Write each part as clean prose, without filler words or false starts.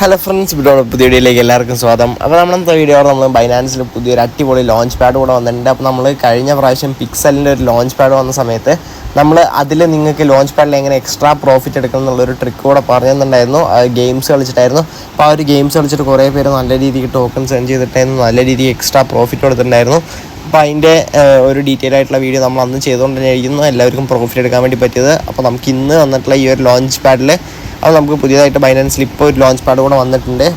Hello friends, വീഡിയോയുടെ പുതിയ വീഡിയോയിലേക്ക് എല്ലാവർക്കും സ്വാഗതം. അപ്പോൾ നമ്മളത്തെ വീഡിയോ നമ്മൾ ബൈനാൻസിൽ പുതിയൊരു അടിപൊളി ലോഞ്ച് പാഡ് കൂടെ വന്നിട്ടുണ്ട്. അപ്പോൾ നമ്മൾ കഴിഞ്ഞ പ്രാവശ്യം പിക്സലിൻ്റെ ഒരു ലോഞ്ച് പാഡ് വന്ന സമയത്ത് നമ്മൾ അതിൽ നിങ്ങൾക്ക് ലോഞ്ച് പാഡിൽ എങ്ങനെ എക്സ്ട്രാ പ്രോഫിറ്റ് എടുക്കണം എന്നുള്ളൊരു ട്രിക്ക് കൂടെ പറഞ്ഞു തന്നിട്ടുണ്ടായിരുന്നു. ഗെയിംസ് കളിച്ചിട്ടായിരുന്നു. അപ്പോൾ ആ ഒരു ഗെയിംസ് കളിച്ചിട്ട് കുറേ പേര് നല്ല രീതിക്ക് ടോക്കൺ സെൻഡ് ചെയ്തിട്ടായിരുന്നു, നല്ല രീതിക്ക് എക്സ്ട്രാ പ്രോഫിറ്റ് കൊടുത്തിട്ടുണ്ടായിരുന്നു. അപ്പോൾ അതിൻ്റെ ഒരു ഡീറ്റെയിൽ ആയിട്ടുള്ള വീഡിയോ നമ്മൾ അന്ന് ചെയ്തുകൊണ്ട് തന്നെയായിരുന്നു എല്ലാവർക്കും പ്രോഫിറ്റ് എടുക്കാൻ വേണ്ടി പറ്റിയത്. അപ്പോൾ നമുക്ക് ഇന്ന് വന്നിട്ടുള്ള ഈ ഒരു ലോഞ്ച് പാഡിൽ അത് നമുക്ക് പുതിയതായിട്ട് ബൈനാൻസിൽ ഇപ്പോൾ ഒരു ലോഞ്ച് പാഡ് കൂടെ വന്നിട്ടുണ്ട്.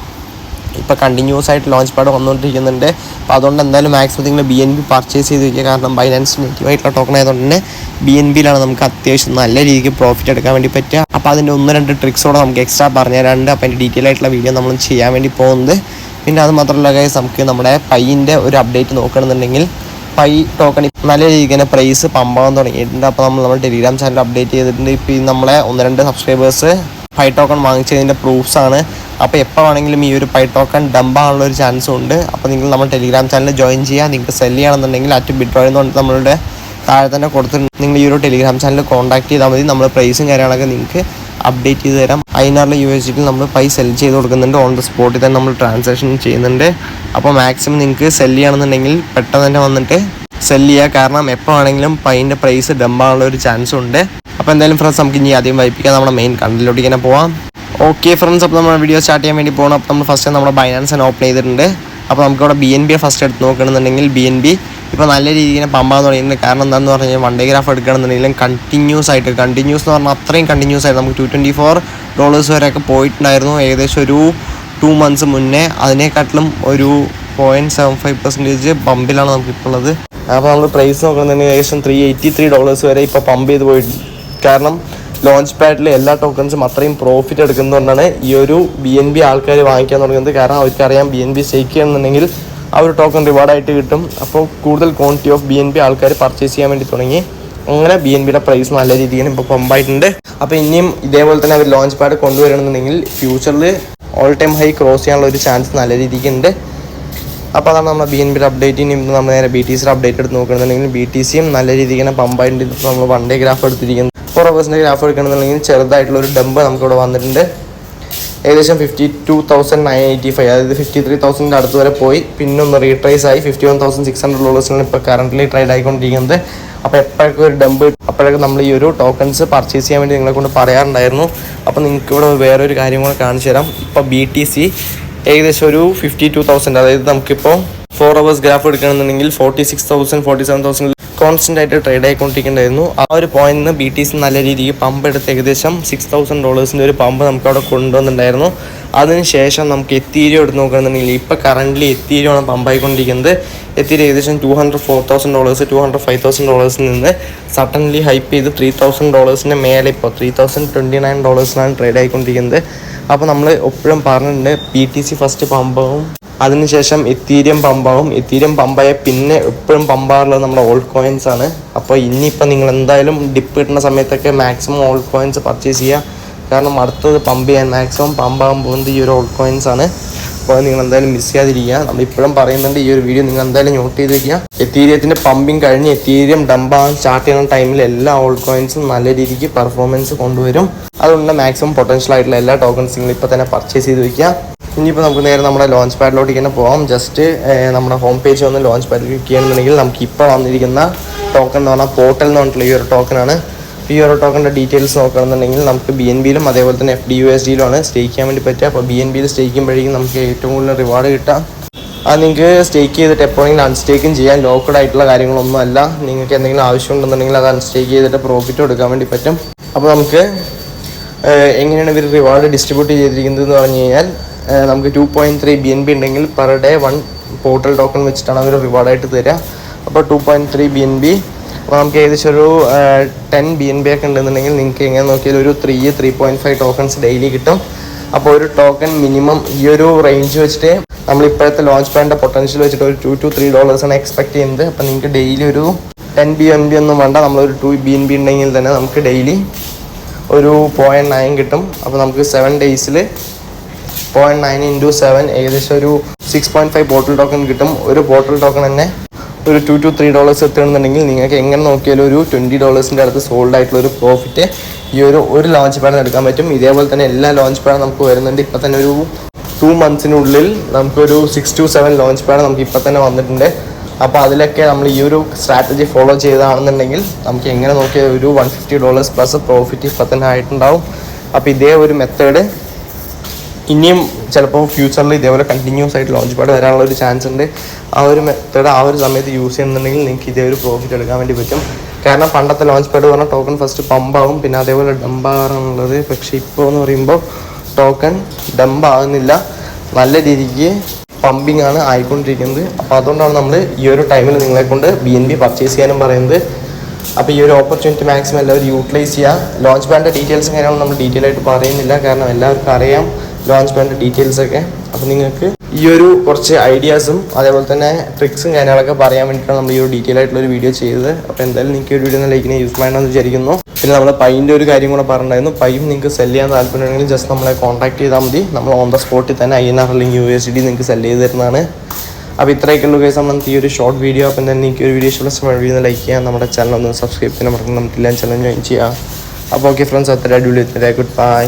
ഇപ്പോൾ കണ്ടിന്യൂസ് ആയിട്ട് ലോഞ്ച് പാഡ് വന്നുകൊണ്ടിരിക്കുന്നുണ്ട്. അപ്പോൾ അതുകൊണ്ട് എന്തായാലും മാക്സിമം നിങ്ങൾ BNB പർച്ചേസ് ചെയ്ത് വയ്ക്കുക. കാരണം ബൈനാൻസ് നെറ്റീവായിട്ടുള്ള ടോക്കൺ ആയതുകൊണ്ട് തന്നെ BNBയിലാണ് നമുക്ക് അത്യാവശ്യം നല്ല രീതിക്ക് പ്രോഫിറ്റ് എടുക്കാൻ വേണ്ടി പറ്റുക. അപ്പോൾ അതിൻ്റെ 1-2 ട്രിക്സോടെ നമുക്ക് എക്സ്ട്രാ പറഞ്ഞു തരാറുണ്ട്. അപ്പോൾ അതിൻ്റെ ഡീറ്റെയിൽ ആയിട്ടുള്ള വീഡിയോ നമ്മൾ ചെയ്യാൻ വേണ്ടി പോകുന്നത്. പിന്നെ അത് മാത്രമല്ല ഗൈസ്, നമുക്ക് നമ്മുടെ പൈൻ്റെ ഒരു അപ്ഡേറ്റ് നോക്കണമെന്നുണ്ടെങ്കിൽ പൈ ടോക്കൺ നല്ല രീതിക്ക് തന്നെ പ്രൈസ് പമ്പാകാൻ തുടങ്ങിയിട്ടുണ്ട്. അപ്പോൾ നമ്മൾ ടെലിഗ്രാം ചാനൽ അപ്ഡേറ്റ് ചെയ്തിട്ടുണ്ട്. ഇപ്പോൾ നമ്മളെ 1-2 സബ്സ്ക്രൈബേഴ്സ് പൈ ടോക്കൺ വാങ്ങിച്ചതിൻ്റെ പ്രൂഫ്സ് ആണ്. അപ്പോൾ എപ്പോൾ വേണമെങ്കിലും ഈ ഒരു പൈ ടോക്കൺ ഡംപാകാനുള്ള ഒരു ചാൻസും ഉണ്ട്. അപ്പോൾ നിങ്ങൾ നമ്മൾ ടെലിഗ്രാം ചാനൽ ജോയിൻ ചെയ്യുക. നിങ്ങൾക്ക് സെല് ചെയ്യണമെന്നുണ്ടെങ്കിൽ @bitcoin എന്ന് പറഞ്ഞിട്ട് നമ്മളുടെ താഴെ തന്നെ കൊടുത്തിട്ടുണ്ട്. നിങ്ങൾ ഈ ഒരു ടെലിഗ്രാം ചാനൽ കോൺടാക്ട് ചെയ്താൽ മതി. നമ്മൾ പ്രൈസും കാര്യങ്ങളൊക്കെ നിങ്ങൾക്ക് അപ്ഡേറ്റ് ചെയ്ത് തരാം. അതിനുള്ള USDT നമ്മൾ പൈ സെൽ ചെയ്ത് കൊടുക്കുന്നുണ്ട്. ഓൺ ദ സ്പോട്ടിൽ തന്നെ നമ്മൾ ട്രാൻസാക്ഷൻ ചെയ്യുന്നുണ്ട്. അപ്പോൾ മാക്സിമം നിങ്ങൾക്ക് സെല് ചെയ്യണമെന്നുണ്ടെങ്കിൽ പെട്ടെന്ന് തന്നെ വന്നിട്ട് സെല് ചെയ്യുക. കാരണം എപ്പോൾ വേണമെങ്കിലും പൈൻ്റെ പ്രൈസ് ഡംപാകാനുള്ള ഒരു ചാൻസും ഉണ്ട്. അപ്പോൾ എന്തായാലും ഫ്രണ്ട്സ്, നമുക്ക് ഇനി ആദ്യം വായിപ്പിക്കാം. നമ്മുടെ മെയിൻ കണ്ടന്റിലോട്ട് ഇങ്ങനെ പോവാം. ഓക്കെ ഫ്രണ്ട്സ്, അപ്പോൾ നമ്മൾ വീഡിയോ സ്റ്റാർട്ട് ചെയ്യാൻ വേണ്ടി പോകണം. അപ്പോൾ നമ്മൾ ഫസ്റ്റ് നമ്മുടെ ബൈനാൻസ് ഓപ്പൺ ചെയ്തിട്ടുണ്ട്. അപ്പോൾ നമുക്കിവിടെ BNB ഫസ്റ്റ് എടുത്ത് നോക്കണമെന്നുണ്ടെങ്കിൽ BNB ഇപ്പോൾ നല്ല രീതിയിൽ പമ്പാന്ന് തുടങ്ങിയിട്ടുണ്ട്. കാരണം എന്താണെന്ന് പറഞ്ഞു കഴിഞ്ഞാൽ വൺ ഡേ ഗ്രാഫ് എടുക്കണമെന്നുണ്ടെങ്കിലും കണ്ടിന്യൂസ് എന്ന് പറഞ്ഞാൽ അത്രയും കണ്ടിന്യൂസ് ആയിട്ട് നമുക്ക് $224 വരെയൊക്കെ പോയിട്ടുണ്ടായിരുന്നു. ഏകദേശം ഒരു 2 months മുന്നേ. അതിനെക്കാട്ടിലും ഒരു 0.75% പമ്പിലാണ് നമുക്കിപ്പോൾ ഉള്ളത്. അപ്പോൾ നമ്മൾ പ്രൈസ് നോക്കണമെന്നുണ്ടെങ്കിൽ ഏകദേശം $383 വരെ ഇപ്പോൾ പമ്പ് ചെയ്ത് പോയിട്ടുണ്ട്. കാരണം ലോഞ്ച് പാഡിൽ എല്ലാ ടോക്കൺസും അത്രയും പ്രോഫിറ്റ് എടുക്കുന്നതുകൊണ്ടാണ് ഈ ഒരു BNB ആൾക്കാർ വാങ്ങിക്കാൻ തുടങ്ങുന്നത്. കാരണം അവർക്കറിയാം BNB സ്റ്റേക്ക് ചെയ്യണമെന്നുണ്ടെങ്കിൽ ആ ഒരു ടോക്കൺ റിവാർഡായിട്ട് കിട്ടും. അപ്പോൾ കൂടുതൽ ക്വാണ്ടിറ്റി ഓഫ് BNB ആൾക്കാർ പർച്ചേസ് ചെയ്യാൻ വേണ്ടി തുടങ്ങി. അങ്ങനെ BNBയുടെ പ്രൈസ് നല്ല രീതിയിൽ ഇപ്പോൾ പമ്പായിട്ടുണ്ട്. അപ്പോൾ ഇനിയും ഇതേപോലെ തന്നെ അവർ ലോഞ്ച് പാഡ് കൊണ്ടുവരണമെന്നുണ്ടെങ്കിൽ ഫ്യൂച്ചറിൽ ഓൾ ടൈം ഹൈ ക്രോസ് ചെയ്യാനുള്ള ഒരു ചാൻസ് നല്ല രീതിക്ക് ഉണ്ട്. അപ്പോൾ അതാണ് നമ്മുടെ BNBയുടെ അപ്ഡേറ്റ്. ഇനി നമ്മൾ നേരെ BTCയുടെ അപ്ഡേറ്റ് എടുത്ത് നോക്കുകയാണെന്നുണ്ടെങ്കിൽ BTCയും നല്ല രീതിക്ക് തന്നെ പമ്പായിട്ടുണ്ട്. ഇപ്പോൾ നമ്മൾ വൺ ഡേ ഗ്രാഫ് എടുത്തിരിക്കുന്നത് 4 hours ഗ്രാഫ് എടുക്കണമെന്നുണ്ടെങ്കിൽ ചെറുതായിട്ടുള്ളൊരു ഡംപ് നമുക്കിവിടെ വന്നിട്ടുണ്ട്. ഏകദേശം 52,985, അതായത് 53,000 അടുത്ത് വരെ പോയി. പിന്നെ ഒന്ന് റീട്രേസ് ആയി $51,600 ഇപ്പോൾ കറൻ്റ് ട്രേഡ് ആയിക്കൊണ്ടിരിക്കുന്നത്. അപ്പോൾ എപ്പോഴൊക്കെ ഒരു ഡംപ് അപ്പോഴൊക്കെ നമ്മൾ ഈ ഒരു ടോക്കൺസ് പർച്ചേസ് ചെയ്യാൻ വേണ്ടി നിങ്ങളെ കൊണ്ട് പറയാറുണ്ടായിരുന്നു. അപ്പോൾ നിങ്ങൾക്ക് ഇവിടെ വേറൊരു കാര്യം കൂടെ കാണിച്ചു തരാം. ഇപ്പോൾ BTC ഏകദേശം ഒരു 52,000, അതായത് നമുക്കിപ്പോൾ 4 hours ഗ്രാഫ് എടുക്കണമെന്നുണ്ടെങ്കിൽ 46,000 47,000 കോൺസ്റ്റൻ്റ് ആയിട്ട് ട്രേഡ് ആയിക്കൊണ്ടിരിക്കുന്നുണ്ടായിരുന്നു. ആ ഒരു പോയിന്റിൽ നിന്ന് BTC നല്ല രീതിക്ക് പമ്പ് എടുത്ത് ഏകദേശം $6,000 ഒരു പമ്പ് നമുക്ക് അവിടെ കൊണ്ടുവന്നിട്ടുണ്ടായിരുന്നു. അതിനുശേഷം നമുക്ക് എത്തീരിയം എടുത്ത് നോക്കുകയാണെന്നുണ്ടെങ്കിൽ ഇപ്പോൾ കറൻ്റ് എത്തീരിയമാണ് പമ്പായിക്കൊണ്ടിരിക്കുന്നത്. എത്തീരിയം ഏകദേശം $204,000 $205,000 നിന്ന് സഡൻലി ഹൈപ്പ് ചെയ്ത് $3,000 മേലെ ഇപ്പോൾ $3,029 ട്രേഡ് ആയിക്കൊണ്ടിരിക്കുന്നത്. അപ്പോൾ നമ്മൾ എപ്പോഴും പറഞ്ഞിട്ടുണ്ട് BTC ഫസ്റ്റ് പമ്പാവും, അതിനുശേഷം എത്തീരിയം പമ്പാവും. എത്തീരിയം പമ്പായ പിന്നെ എപ്പോഴും പമ്പാറുള്ളത് നമ്മുടെ ഓൾഡ് കോയിൻസ് ആണ്. അപ്പോൾ ഇനിയിപ്പോൾ നിങ്ങൾ എന്തായാലും ഡിപ്പ് കിട്ടുന്ന സമയത്തൊക്കെ മാക്സിമം ഓൾഡ് കോയിൻസ് പർച്ചേസ് ചെയ്യുക. കാരണം അടുത്തത് പമ്പ് ചെയ്യാൻ മാക്സിമം പമ്പാകാൻ പോകുന്നത് ഈ ഒരു ഓൾഡ് കോയിൻസ് ആണ്. അപ്പോൾ നിങ്ങൾ എന്തായാലും മിസ് ചെയ്യാതിരിക്കുക. നമ്മളിപ്പോഴും പറയുന്നുണ്ട്, ഈ ഒരു വീഡിയോ നിങ്ങൾ എന്തായാലും നോട്ട് ചെയ്ത് വയ്ക്കുക. എത്തീരിയത്തിൻ്റെ പമ്പിങ് കഴിഞ്ഞ് എത്തീരിയം ഡംപാകാൻ സ്റ്റാർട്ട് ചെയ്യുന്ന ടൈമിൽ എല്ലാ ഓൾഡ് കോയിൻസും നല്ല രീതിക്ക് പെർഫോമൻസ് കൊണ്ടുവരും. അതുകൊണ്ട് മാക്സിമം പൊട്ടൻഷ്യൽ ആയിട്ടുള്ള എല്ലാ ടോക്കൺസും നിങ്ങൾ ഇപ്പോൾ തന്നെ പർച്ചേസ് ചെയ്ത് വയ്ക്കുക. ഇനിയിപ്പോൾ നമുക്ക് നേരെ നമ്മുടെ ലോഞ്ച് പാഡിലോട്ട് ഇങ്ങനെ പോകാം. ജസ്റ്റ് നമ്മുടെ ഹോം പേജ് വന്ന് ലോഞ്ച് പാഡിൽ ക്ലിക്ക് ചെയ്യണമെന്നുണ്ടെങ്കിൽ നമുക്ക് ഇപ്പോൾ വന്നിരിക്കുന്ന ടോക്കൺ എന്ന് പറഞ്ഞാൽ പോർട്ടൽ എന്ന് പറഞ്ഞിട്ടുള്ള ഈ ഒരു ടോക്കനാണ്. ഈ ഒരു ടോക്കണിൻ്റെ ഡീറ്റെയിൽസ് നോക്കുകയാണെന്നുണ്ടെങ്കിൽ നമുക്ക് BNBയിലും അതേപോലെ തന്നെ FDUSDയിലുമാണ് സ്റ്റേക്ക് ചെയ്യാൻ വേണ്ടി പറ്റുക. അപ്പോൾ BNBയിൽ സ്റ്റേക്ക് ചെയ്യുമ്പോഴേക്കും നമുക്ക് ഏറ്റവും കൂടുതൽ റിവാർഡ് കിട്ടാം. അത് നിങ്ങൾക്ക് സ്റ്റേക്ക് ചെയ്തിട്ട് എപ്പോഴെങ്കിലും അൺസ്റ്റേക്കും ചെയ്യാൻ. ലോക്കഡ് ആയിട്ടുള്ള കാര്യങ്ങളൊന്നും അല്ല. നിങ്ങൾക്ക് എന്തെങ്കിലും ആവശ്യമുണ്ടെന്നുണ്ടെങ്കിൽ അത് അൺസ്റ്റേക്ക് ചെയ്തിട്ട് പ്രോഫിറ്റ് എടുക്കാൻ വേണ്ടി പറ്റും. അപ്പോൾ നമുക്ക് എങ്ങനെയാണ് ഇവർ റിവാർഡ് ഡിസ്ട്രിബ്യൂട്ട് ചെയ്തിരിക്കുന്നത് എന്ന് പറഞ്ഞു കഴിഞ്ഞാൽ നമുക്ക് 2.3 BNB ഉണ്ടെങ്കിൽ പെർ ഡേ 1 പോർട്ടൽ ടോക്കൺ വെച്ചിട്ടാണ് അവർ റിവാർഡായിട്ട് തരിക. അപ്പോൾ 2.3 BNB, അപ്പോൾ നമുക്ക് ഏകദേശം ഒരു 10 BNB ഒക്കെ ഉണ്ടെന്നുണ്ടെങ്കിൽ നിങ്ങൾക്ക് എങ്ങനെ നോക്കിയാൽ ഒരു 3.5 ടോക്കൺസ് ഡെയിലി കിട്ടും. അപ്പോൾ ഒരു ടോക്കൺ മിനിമം ഈ ഒരു റേഞ്ച് വെച്ചിട്ട് നമ്മൾ ഇപ്പോഴത്തെ ലോഞ്ച് പാഡിൻ്റെ പൊട്ടൻഷ്യൽ വെച്ചിട്ട് ഒരു $2 to $3 എക്സ്പെക്ട് ചെയ്യുന്നത്. അപ്പോൾ നിങ്ങൾക്ക് ഡെയിലി ഒരു 10 BNB ഒന്നും വേണ്ട. നമ്മളൊരു 2 BNB ഉണ്ടെങ്കിൽ തന്നെ നമുക്ക് ഡെയിലി ഒരു 0.9 കിട്ടും. അപ്പോൾ നമുക്ക് 7 days 0.9 into 7 ഏകദേശം ഒരു 6.5 പോർട്ടൽ ടോക്കൺ കിട്ടും. ഒരു പോർട്ടൽ ടോക്കൺ തന്നെ ഒരു $2 to $3 എത്തുകയാണെന്നുണ്ടെങ്കിൽ നിങ്ങൾക്ക് എങ്ങനെ നോക്കിയാലും ഒരു $20 അടുത്ത് സോൾഡ് ആയിട്ടുള്ള ഒരു പ്രോഫിറ്റ് ഈ ഒരു ലോഞ്ച് പാഡിൽ എടുക്കാൻ പറ്റും. ഇതേപോലെ തന്നെ എല്ലാ ലോഞ്ച് പാഡും നമുക്ക് വരുന്നുണ്ട്. ഇപ്പോൾ തന്നെ ഒരു 2 monthsനുള്ളിൽ നമുക്കൊരു 6 to 7 ലോഞ്ച് പാഡ് നമുക്ക് ഇപ്പോൾ തന്നെ വന്നിട്ടുണ്ട്. അപ്പോൾ അതിലൊക്കെ നമ്മൾ ഈ ഒരു സ്ട്രാറ്റജി ഫോളോ ചെയ്തതാണെന്നുണ്ടെങ്കിൽ നമുക്ക് എങ്ങനെ നോക്കിയാൽ ഒരു $150 പ്ലസ് പ്രോഫിറ്റ് ഇപ്പം തന്നെ ആയിട്ടുണ്ടാവും. അപ്പോൾ ഇതേ ഒരു മെത്തേഡ് ഇനിയും ചിലപ്പോൾ ഫ്യൂച്ചറിൽ ഇതേപോലെ കണ്ടിന്യൂസ് ആയിട്ട് ലോഞ്ച് പാഡ് വരാനുള്ള ഒരു ചാൻസ് ഉണ്ട്. ആ ഒരു മെത്തേഡ് ആ ഒരു സമയത്ത് യൂസ് ചെയ്യുന്നുണ്ടെങ്കിൽ നിങ്ങൾക്ക് ഇതേ ഒരു പ്രോഫിറ്റ് എടുക്കാൻ വേണ്ടി പറ്റും. കാരണം പണ്ടത്തെ ലോഞ്ച് പാഡ് പറഞ്ഞാൽ ടോക്കൺ ഫസ്റ്റ് പമ്പാകും, പിന്നെ അതേപോലെ ഡംപാകാറാണുള്ളത്. പക്ഷേ ഇപ്പോൾ എന്ന് പറയുമ്പോൾ ടോക്കൺ ഡംപാകുന്നില്ല, നല്ല രീതിക്ക് പമ്പിങ് ആണ് ആയിക്കൊണ്ടിരിക്കുന്നത്. അപ്പോൾ അതുകൊണ്ടാണ് നമ്മൾ ഈ ഒരു ടൈമിൽ നിങ്ങളെ കൊണ്ട് BNB പർച്ചേസ് ചെയ്യാനും പറയുന്നത്. അപ്പോൾ ഈ ഒരു ഓപ്പർച്യൂണിറ്റി മാക്സിമം എല്ലാവരും യൂട്ടിലൈസ് ചെയ്യുക. ലോഞ്ച് പാഡിൻ്റെ ഡീറ്റെയിൽസും കാര്യങ്ങളും നമ്മൾ ഡീറ്റെയിൽ ആയിട്ട് പറയുന്നില്ല, കാരണം എല്ലാവർക്കും അറിയാം ലോഞ്ച് പാഡിൻ്റെ ഡീറ്റെയിൽസൊക്കെ. അപ്പോൾ നിങ്ങൾക്ക് ഈ ഒരു കുറച്ച് ഐഡിയാസും അതേപോലെ തന്നെ ട്രിക്സും കാര്യങ്ങളൊക്കെ പറയാൻ വേണ്ടിയിട്ടാണ് നമ്മൾ ഈ ഒരു ഡീറ്റെയിൽ ആയിട്ടുള്ളൊരു വീഡിയോ ചെയ്തത്. അപ്പോൾ എന്തായാലും നിങ്ങൾക്ക് ഒരു വീഡിയോ ലൈക്കിനെ യൂസ്ഫുൾ ആണെന്ന് വിചാരിക്കുന്നു. പിന്നെ നമ്മൾ പൈൻ്റെ ഒരു കാര്യം കൂടെ പറഞ്ഞിട്ടുണ്ടായിരുന്നു. പൈയും നിങ്ങൾക്ക് സെല് ചെയ്യാൻ താല്പര്യമുണ്ടെങ്കിൽ ജസ്റ്റ് നമ്മളെ കോൺടാക്ട് ചെയ്താൽ മതി. നമ്മൾ ഓൺ ദ സ്പോട്ടിൽ തന്നെ INR അല്ലെങ്കിൽ USD നിങ്ങൾക്ക് സെല് ചെയ്ത് തരുന്നതാണ്. അപ്പോൾ ഇത്രയൊക്കെ ഉള്ളൂ ഗൈസ് നമ്മൾ ഈ ഒരു ഷോർട്ട് വീഡിയോ. അപ്പം തന്നെ നിങ്ങൾക്ക് ഒരു വീഡിയോ ഇഷ്ടപ്പെട്ട വീഡിയോ ലൈക്ക് ചെയ്യാം, നമ്മുടെ ചാനൽ ഒന്ന് സബ്സ്ക്രൈബ് ചെയ്യാൻ മറക്കണം, നമുക്ക് എല്ലാം ചാനൽ ജോയിൻ ചെയ്യാം. അപ്പോൾ ഓക്കെ ഫ്രണ്ട്സ്, അത്ര അടിപൊളി, ഗുഡ് ബൈ.